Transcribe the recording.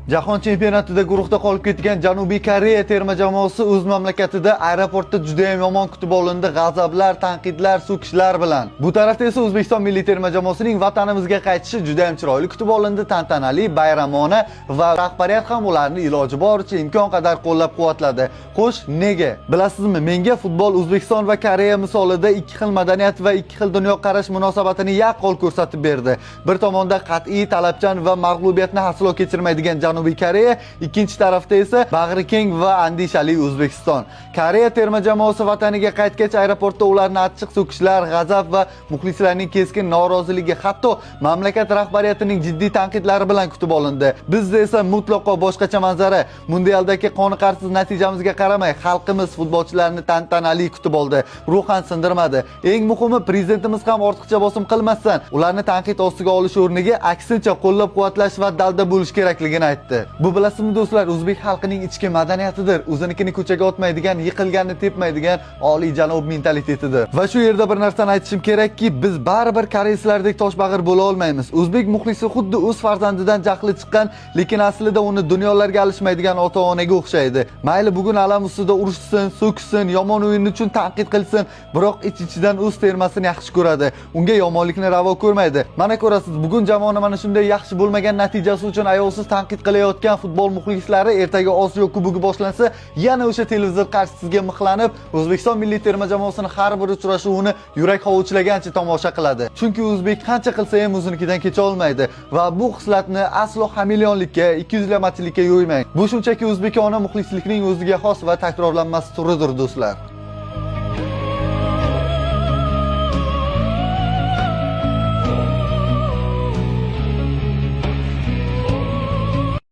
Jahon chempionatida guruhda qolib ketgan Janubiy Koreya terma jamoasi o'z mamlakatida aeroportda juda ham yomon kutib olindi, g'azablar, tanqidlar, so'kishlar bilan. Bu tarafda esa O'zbekiston milliy terma jamoasining vatanimizga qaytishi juda ham chiroyli kutib olindi, tantanali, bayramona va rahbariyat ham ularni iloji boricha imkon qadar qo'llab-quvvatladi. Xo'sh, nega? Bilasizmi, menga futbol O'zbekiston va Koreya misolida ikki xil madaniyat va ikki xil dunyoqarash munosabatini yaqqol ko'rsatib berdi. Bir tomonda qat'iy, talabchan va mag'lubiyatni aslo kechirmaydigan Janubiy Koreya, ikkinchi tarafda esa bag'ri keng va andishali O'zbekiston. Koreya terma jamoasi vataniga qaytgach, aeroportda ularni achchiq so'kishlar, g'azab va muxlislarning keskin noroziligi, hatto mamlakat rahbariyatining jiddiy tanqidlari bilan kutib olindi. Bizda esa mutlaqo boshqacha manzara. Mundialdagi qoniqarsiz natijamizga qaramay, xalqimiz futbolchilarni tantanali kutib oldi, ruhan sindirmadi. Eng muhimi, prezidentimiz ham ortiqcha bosim qilmasdan, ularni tanqid ostiga olish o'rniga aksincha qo'llab-quvvatlash va dalda bo'lish kerakligini aytdi. Bu bilasizmi do'stlar, o'zbek xalqining ichki madaniyatidir. O'zinikini ko'chaga otmaydigan, yiqilganni tepmaydigan oliy janob mentalitetidir. Va shu yerda bir narsani aytishim kerakki, biz baribir koreyslardek toshbag'ir bo'la olmaymiz. O'zbek muxlisi xuddi o'z farzandidan jahli chiqqan, lekin aslida uni dunyolarga alishmaydigan ota-onaga o'xshaydi. Mayli bugun alam ustida urushsin, so'ksin, yomon o'yin uchun tanqid qilsin, biroq ich-ichidan o'z termasini yaxshi ko'radi. Unga yomonlikni ravo ko'rmaydi. Mana ko'rasiz, bugun jamoani mana shunday yaxshi bo'lmagan natijasi uchun ayovsiz tanqid qilayotgan futbol muxlislari ertaga Osiyo Kubogi boshlansa, yana o'sha televizor qarshisiga mixlanib, O'zbekiston milliy terma jamoasining har bir uchrashuvini yurak hovuchlagancha tomosha qiladi. Chunki o'zbek qancha qilsa ham o'zinikidan kecha olmaydi va bu xislatni aslo xamilyonlikka, 200lamachilikka yo'ymang. Bu shunchaki o'zbekona muxlislikning o'ziga xos va takrorlanmas turidir do'stlar.